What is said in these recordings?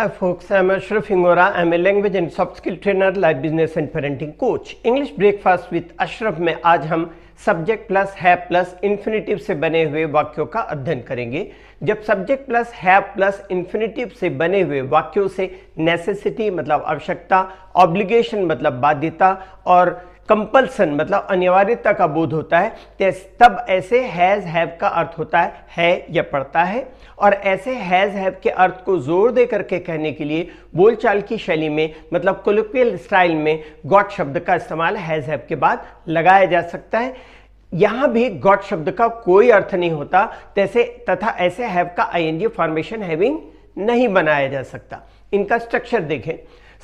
Hi folks, I'm Ashraf Hingora. I'm a language and soft skill trainer, life business and parenting coach. English breakfast with Ashraf में आज हम subject plus have plus infinitive से बने हुए वाक्यों का अध्ययन करेंगे। जब subject plus have plus infinitive से बने हुए वाक्यों से नेसेसिटी मतलब आवश्यकता, ऑब्लिगेशन मतलब बाध्यता और कंपल्सन मतलब अनिवार्यता का बोध होता है, तब ऐसे हैज हैव का अर्थ होता है या पड़ता है। और ऐसे हैज हैव के अर्थ को जोर दे करके कहने के लिए बोलचाल की शैली में मतलब कोलोक्वियल स्टाइल में गॉट शब्द का इस्तेमाल हैज हैव के बाद लगाया जा सकता है। यहां भी गॉट शब्द का कोई अर्थ नहीं होता तथा ऐसे हैव का आईएनजी फॉर्मेशन हैविंग नहीं बनाया जा सकता। इनका स्ट्रक्चर देखें,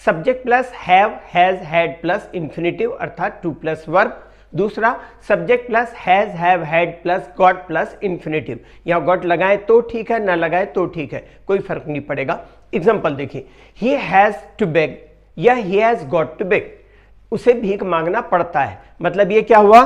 subject plus have has had plus infinitive अर्थात टू प्लस वर्ब। दूसरा subject plus has have had plus got plus infinitive. यहां गॉट लगाए तो ठीक है, ना लगाए तो ठीक है, कोई फर्क नहीं पड़ेगा। एग्जांपल देखिए, ही हैज टू बेग या he has got to beg, उसे भीख मांगना पड़ता है। मतलब ये क्या हुआ,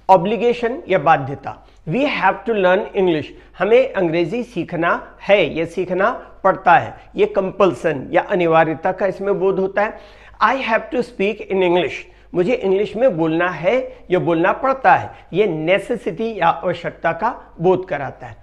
ऑब्लिगेशन या बाध्यता। We have to learn English, हमें अंग्रेजी सीखना है या सीखना पड़ता है, ये कंपल्सन या अनिवार्यता का इसमें बोध होता है। I have to speak in English, मुझे इंग्लिश में बोलना है या बोलना पड़ता है, ये नेसेसिटी या आवश्यकता का बोध कराता है।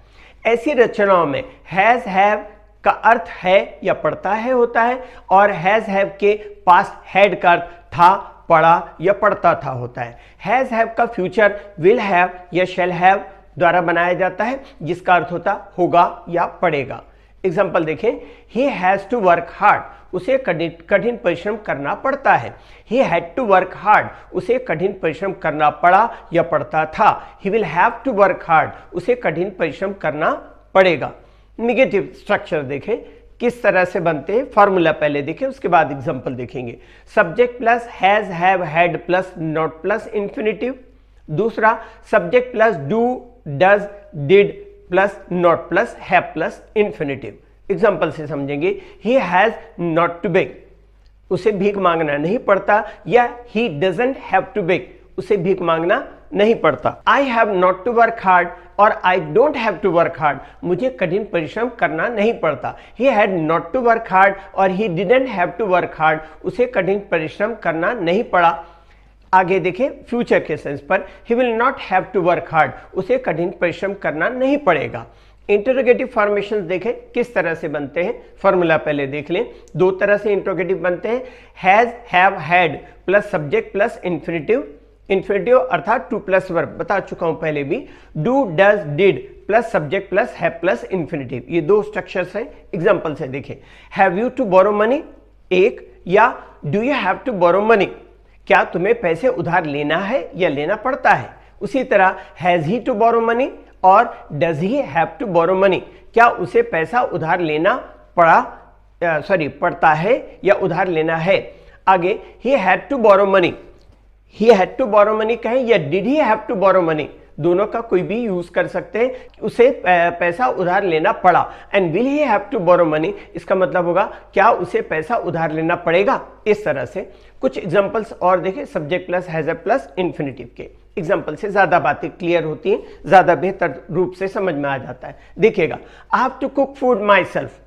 ऐसी रचनाओं में हैज हैव का अर्थ है या पड़ता है होता है और हैज हैव के पास्ट हैड का अर्थ था, पड़ा या पढ़ता था होता है। हैज हैव का फ्यूचर विल हैव या शैल हैव द्वारा बनाया जाता है जिसका अर्थ होता होगा या पड़ेगा। एग्जाम्पल देखें, he has to work hard, उसे कठिन परिश्रम करना पड़ता है। He had to work hard, उसे कठिन परिश्रम करना पड़ा या पड़ता था। He will have to work hard, उसे कठिन परिश्रम करना पड़ेगा। निगेटिव स्ट्रक्चर देखें किस तरह से बनते हैं, फॉर्मूला पहले देखें उसके बाद एग्जांपल देखेंगे। Subject plus has have had plus not plus infinitive. दूसरा subject plus do does did plus not plus have plus infinitive. Example से समझेंगे, he has not to beg, उसे भीख मांगना नहीं पड़ता, या he doesn't have to beg, उसे भीख मांगना नहीं पड़ता। I have not to work hard और I don't have to work hard, मुझे कठिन परिश्रम करना नहीं पड़ता। He had not to work hard और he didn't have to work hard, उसे कठिन परिश्रम करना नहीं पड़ा। आगे देखें फ्यूचर के सेंस पर, he will not have to work hard, उसे कठिन परिश्रम करना नहीं पड़ेगा। इंटरोगेटिव फॉर्मेशंस देखें किस तरह से बनते हैं, फॉर्मूला पहले देख लें। दो तरह से इंटरोगेटिव बनते हैं, has have had plus subject plus infinitive. Infinitive अर्थात टू प्लस वर्ब, बता चुका हूं पहले भी। Do does did plus subject plus have plus infinitive, ये दो स्ट्रक्चर्स हैं। एग्जांपल से देखें, have you to borrow money एक, या do you have to borrow money, क्या तुम्हें पैसे उधार लेना है या लेना पड़ता है। उसी तरह has he to borrow money और does he have to borrow money, क्या उसे पैसा उधार लेना पड़ता है या उधार लेना है। आगे he had to borrow money, he had to borrow money कहें या did he have to borrow money, दोनों का कोई भी यूज कर सकते हैं। उसे पैसा उधार लेना पड़ा। And will he have to borrow money, इसका मतलब होगा क्या उसे पैसा उधार लेना पड़ेगा। इस तरह से कुछ एग्जांपल्स और देखें, subject plus has have plus infinitive के एग्जांपल से ज्यादा बातें क्लियर होती हैं, ज्यादा बेहतर रूप से समझ में आ जाता है। देखिएगा, I have to cook food myself,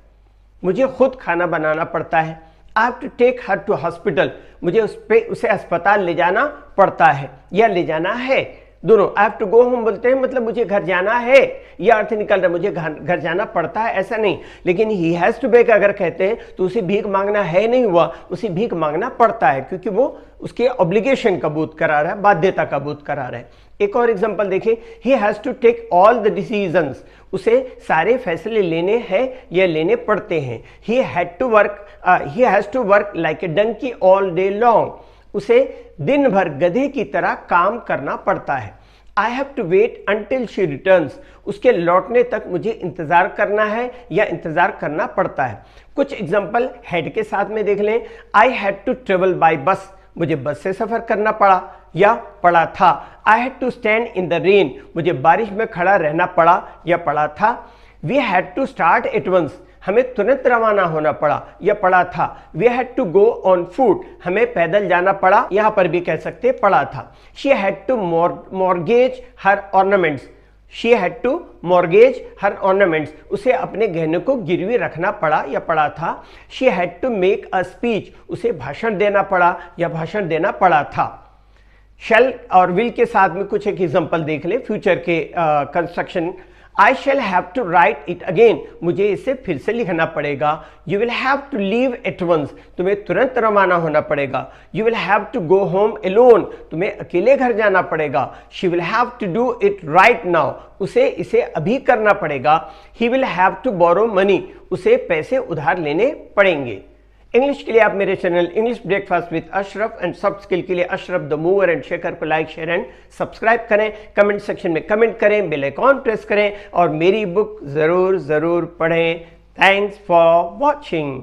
मुझे खुद खाना बनाना पड़ता है। I have to take her to hospital, मुझे उसे अस्पताल ले जाना पड़ता है या ले जाना है। दोनों I have to go home बोलते हैं मतलब मुझे घर जाना है, यह अर्थ निकल रहा है मुझे घर जाना पड़ता है, ऐसा नहीं। लेकिन ही हैज टू बेग अगर कहते हैं तो उसे भीख मांगना है नहीं हुआ, उसे भीख मांगना पड़ता है क्योंकि वो उसके ऑब्लिगेशन का बोध करा रहा है, बाध्यता का बोध करा रहा है। एक और एग्जांपल देखें, he has to take all the decisions, उसे सारे फैसले लेने हैं या लेने पड़ते हैं। He has to work like a donkey all day long, उसे दिन भर गधे की तरह काम करना पड़ता है। I have to wait until she returns, उसके लौटने तक मुझे इंतजार करना है या इंतजार करना पड़ता है। कुछ एग्जांपल हेड के साथ में देख लें, I had to travel by bus, मुझे बस से सफर करना पड़ा या पड़ा था। I had to stand in the rain, मुझे बारिश में खड़ा रहना पड़ा या पड़ा था। We had to start at once, हमें तुरंत रवाना होना पड़ा या पड़ा था। We had to go on foot, हमें पैदल जाना पड़ा, यहां पर भी कह सकते पड़ा था। She had to mortgage her ornaments, she had to mortgage her ornaments, उसे अपने गहनों को गिरवी रखना पड़ा या पड़ा था। She had to make a speech, उसे भाषण देना पड़ा या भाषण देना पड़ा था। शैल और विल के साथ में कुछ एक एग्जांपल देख लें फ्यूचर के construction. I shall have to write it again, मुझे इसे फिर से लिखना पड़ेगा। You will have to leave at once, तुम्हें तुरंत रवाना होना पड़ेगा। You will have to go home alone, तुम्हें अकेले घर जाना पड़ेगा। She will have to do it right now, उसे इसे अभी करना पड़ेगा। He will have to borrow money, उसे पैसे उधार लेने पड़ेंगे। इंग्लिश के लिए आप मेरे channel English breakfast with Ashraf and soft skill के लिए Ashraf the mover and shaker को लाइक शेयर एंड सब्सक्राइब करें। कमेंट सेक्शन में कमेंट करें, बेल आइकॉन प्रेस करें और मेरी बुक जरूर पढ़ें। Thanks for watching.